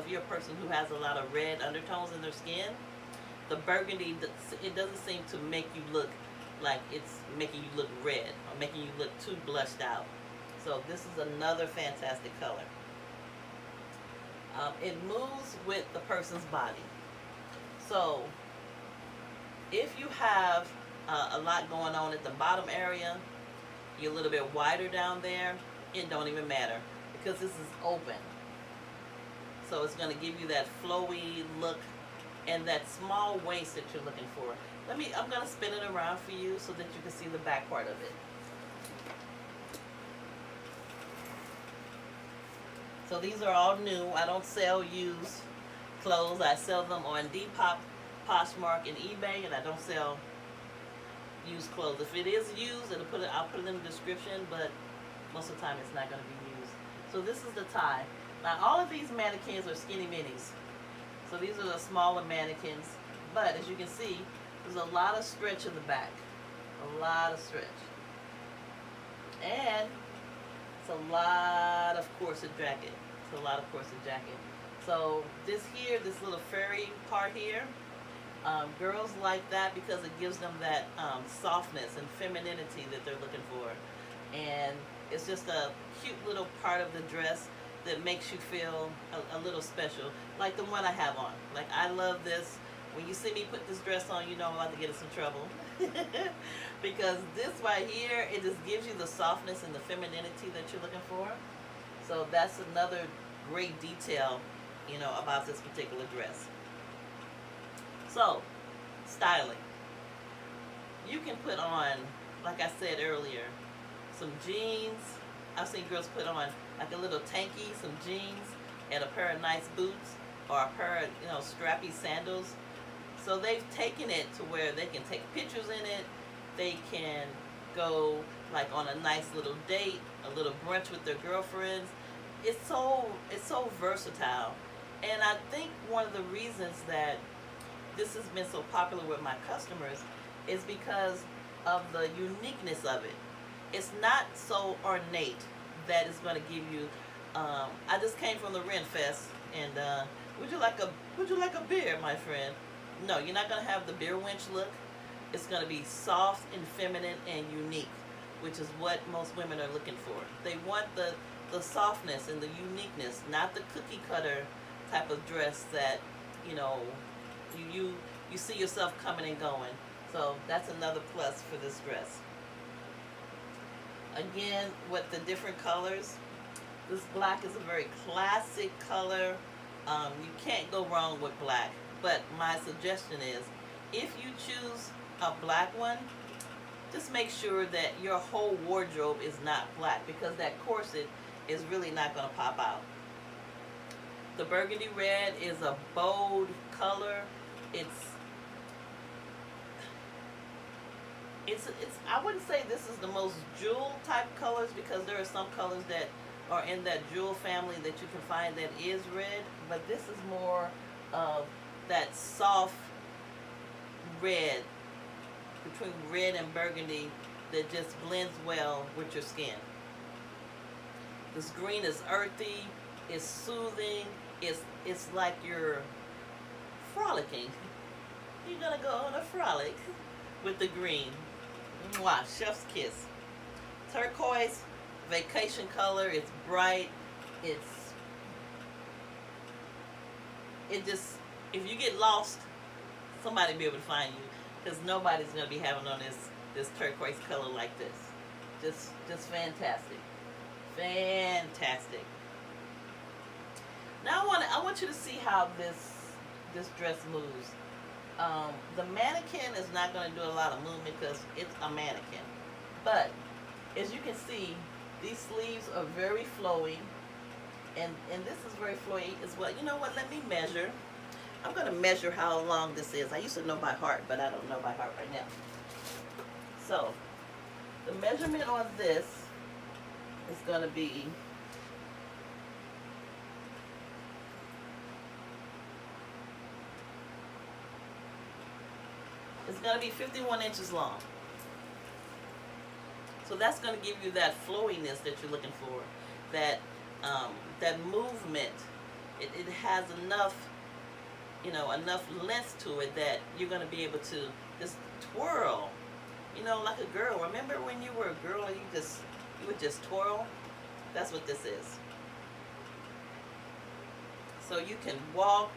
if you're a person who has a lot of red undertones in their skin, the burgundy, it doesn't seem to make you look like it's making you look red or making you look too blushed out. So this is another fantastic color. It moves with the person's body. So if you have a lot going on at the bottom area, you're a little bit wider down there, it don't even matter because this is open. So it's going to give you that flowy look and that small waist that you're looking for. I'm going to spin it around for you so that you can see the back part of it. So these are all new. I don't sell used clothes. I sell them on Depop, Poshmark, and eBay, and I don't sell used clothes. If it is used, I'll put it in the description, but most of the time it's not going to be used. So this is the tie. Now all of these mannequins are skinny minis. So these are the smaller mannequins, but as you can see, there's a lot of stretch in the back. A lot of stretch. And it's a lot of corset jacket. It's a lot of corset jacket. So this little furry part here, girls like that because it gives them that softness and femininity that they're looking for. And it's just a cute little part of the dress that makes you feel a little special, like the one I have on. Like, I love this. When you see me put this dress on, you know I'm about to get in some trouble. Because this right here, it just gives you the softness and the femininity that you're looking for. So that's another great detail, you know, about this particular dress. So, styling. You can put on, like I said earlier, some jeans. I've seen girls put on like a little tanky, some jeans, and a pair of nice boots, or a pair of, you know, strappy sandals. So they've taken it to where they can take pictures in it. They can go like on a nice little date, a little brunch with their girlfriends. It's so versatile. And I think one of the reasons that this has been so popular with my customers is because of the uniqueness of it. It's not so ornate that it's going to give you. I just came from the Ren Fest, and would you like a beer, my friend? No, you're not going to have the beer wench look. It's going to be soft and feminine and unique, which is what most women are looking for. They want the softness and the uniqueness, not the cookie cutter type of dress that, you know, you see yourself coming and going. So that's another plus for this dress. Again, with the different colors, this black is a very classic color. You can't go wrong with black. But my suggestion is, if you choose a black one, just make sure that your whole wardrobe is not black, because that corset is really not going to pop out. The burgundy red is a bold color. I wouldn't say this is the most jewel type colors, because there are some colors that are in that jewel family that you can find that is red, but this is more of that soft red, between red and burgundy, that just blends well with your skin. This green is earthy, it's soothing, it's like you're frolicking. You're gonna go on a frolic with the green. Mwah, chef's kiss. Turquoise, vacation color. It's bright. If you get lost, somebody will be able to find you, because nobody's gonna be having on this turquoise color like this. Just fantastic, fantastic. Now I want you to see how this dress moves. The mannequin is not going to do a lot of movement because it's a mannequin. But as you can see, these sleeves are very flowy, and this is very flowy as well. You know what? Let me measure. I'm going to measure how long this is. I used to know by heart, but I don't know by heart right now. So the measurement on this is going to be it's going to be 51 inches long. So that's going to give you that flowiness that you're looking for, that movement it has enough, enough length to it that you're going to be able to just twirl, like a girl. Remember when you were a girl and you would just twirl? That's what this is. So you can walk,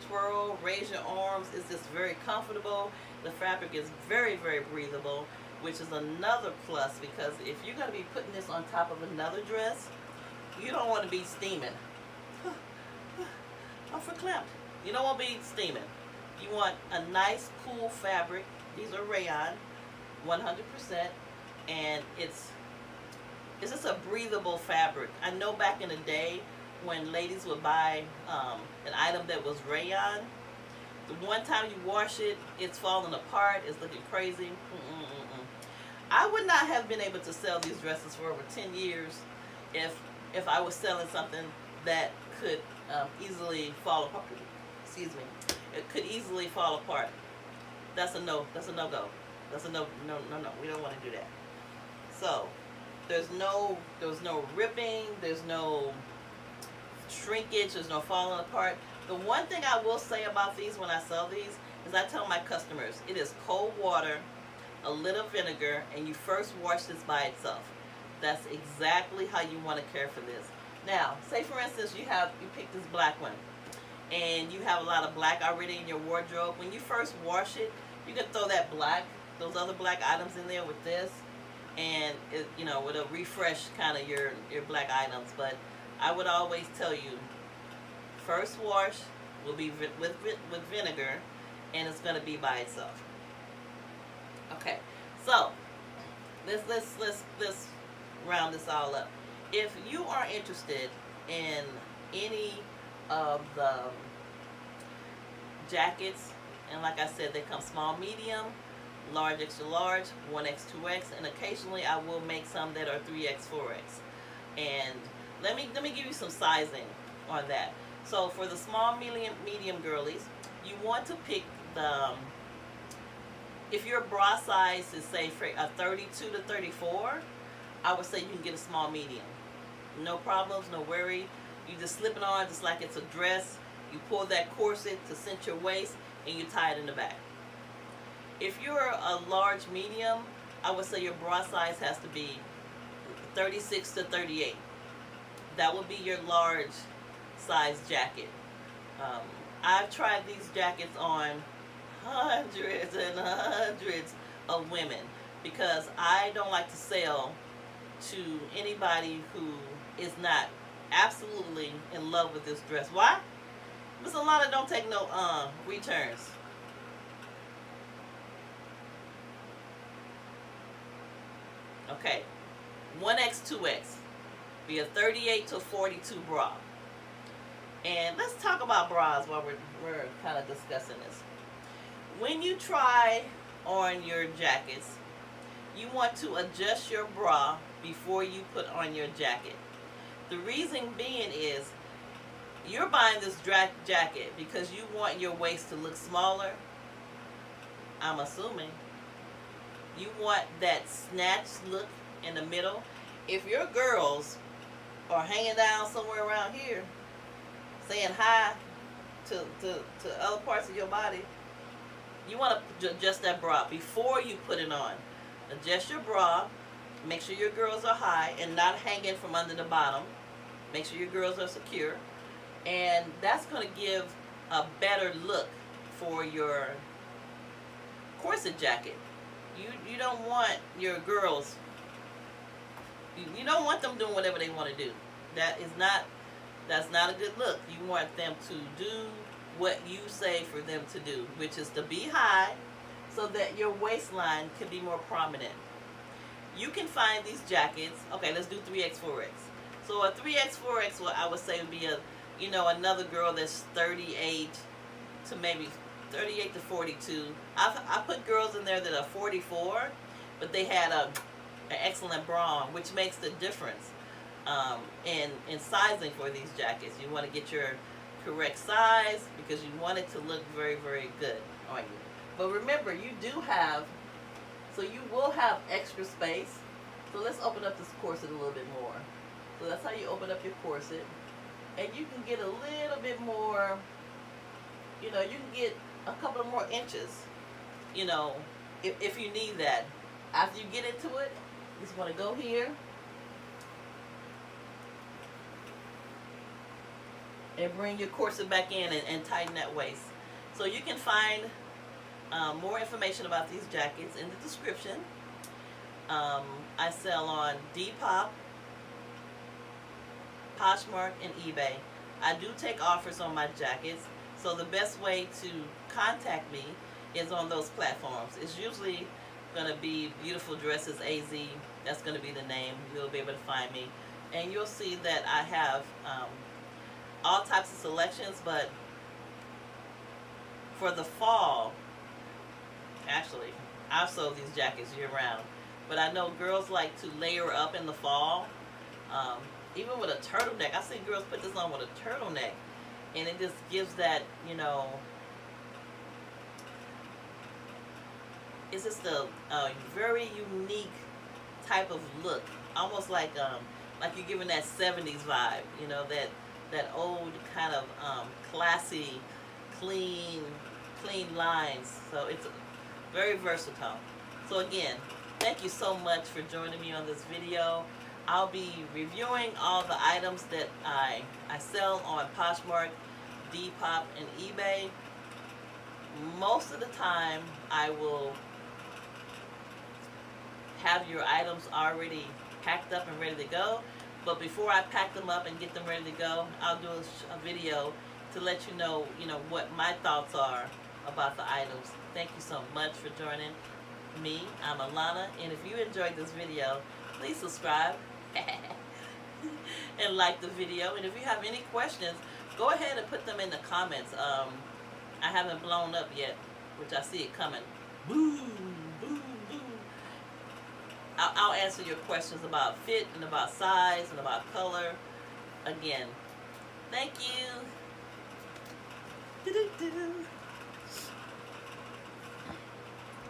twirl, raise your arms. It's just very comfortable. The fabric is very, very breathable, which is another plus, because if you're going to be putting this on top of another dress, you don't want to be steaming. I'm verklempt. You don't want to be steaming. You want a nice, cool fabric. These are rayon, 100%, and it's just a breathable fabric. I know back in the day when ladies would buy an item that was rayon, the one time you wash it, it's falling apart, it's looking crazy. I would not have been able to sell these dresses for over 10 years if I was selling something that could easily fall apart. Excuse me. It could easily fall apart. That's a no. That's a no-go. That's a no. We don't want to do that. So there's no ripping. There's no shrinkage. There's no falling apart. The one thing I will say about these when I sell these is I tell my customers it is cold water, a little vinegar, and you first wash this by itself. That's exactly how you want to care for this. Now, say for instance you pick this black one, and you have a lot of black already in your wardrobe. When you first wash it, you can throw those other black items in there with this, and it'll refresh kind of your black items. But I would always tell you, first wash will be with vinegar, and it's going to be by itself. Okay, so let's round this all up. If you are interested in any of the jackets, and like I said, they come small, medium, large, extra large, 1X, 2X, and occasionally I will make some that are 3X, 4X. And let me give you some sizing on that. So for the small, medium girlies, you want to pick if your bra size is say for a 32 to 34, I would say you can get a small, medium. No problems, no worry. You just slip it on just like it's a dress. You pull that corset to cinch your waist, and you tie it in the back. If you're a large, medium, I would say your bra size has to be 36 to 38. That would be your large size jacket. I've tried these jackets on hundreds and hundreds of women because I don't like to sell to anybody who is not absolutely in love with this dress. Why? Because a lot of don't take no returns. Okay, 1X, 2X, be a 38 to 42 bra. And let's talk about bras while we're kind of discussing this. When you try on your jackets, you want to adjust your bra before you put on your jacket. The reason being is you're buying this jacket because you want your waist to look smaller. I'm assuming. You want that snatched look in the middle. If your girls are hanging down somewhere around here, saying hi to other parts of your body, you want to adjust that bra before you put it on. Adjust your bra. Make sure your girls are high and not hanging from under the bottom. Make sure your girls are secure. And that's going to give a better look for your corset jacket. You don't want your girls, you don't want them doing whatever they want to do. That's not a good look. You want them to do what you say for them to do, which is to be high so that your waistline can be more prominent. You can find these jackets. Okay, let's do 3X, 4X. So a 3X, 4X, what I would say would be another girl that's 38 to maybe 38 to 42. I put girls in there that are 44, but they had an excellent bra, which makes the difference in sizing for these jackets. You want to get your correct size because you want it to look very, very good on you. But remember, you will have extra space. So let's open up this corset a little bit more. So that's how you open up your corset. and you can get a little bit more, you know, you can get a couple of more inches, you know, if you need that. After you get into it, you just want to go here and bring your corset back in and tighten that waist. So you can find more information about these jackets in the description. I sell on Depop, Poshmark, and eBay. I do take offers on my jackets, so the best way to contact me is on those platforms. It's usually going to be Beautiful Dresses AZ. That's going to be the name. You'll be able to find me. And you'll see that I have all types of selections, but for the fall, actually, I've sold these jackets year round, but I know girls like to layer up in the fall, even with a turtleneck. I see girls put this on with a turtleneck, and it just gives that, you know, it's just a very unique type of look, almost like you're giving that 70s vibe, you know, that old kind of classy, clean lines. So it's very versatile. So again, thank you so much for joining me on this video. I'll be reviewing all the items that I sell on Poshmark, Depop, and eBay. Most of the time, I will have your items already packed up and ready to go. But before I pack them up and get them ready to go, I'll do a video to let you know, what my thoughts are about the items. Thank you so much for joining me. I'm Alana, and if you enjoyed this video, please subscribe and like the video. And if you have any questions, go ahead and put them in the comments. I haven't blown up yet, which I see it coming. Boom, boom, boom. I'll answer your questions about fit and about size and about color. Again, thank you.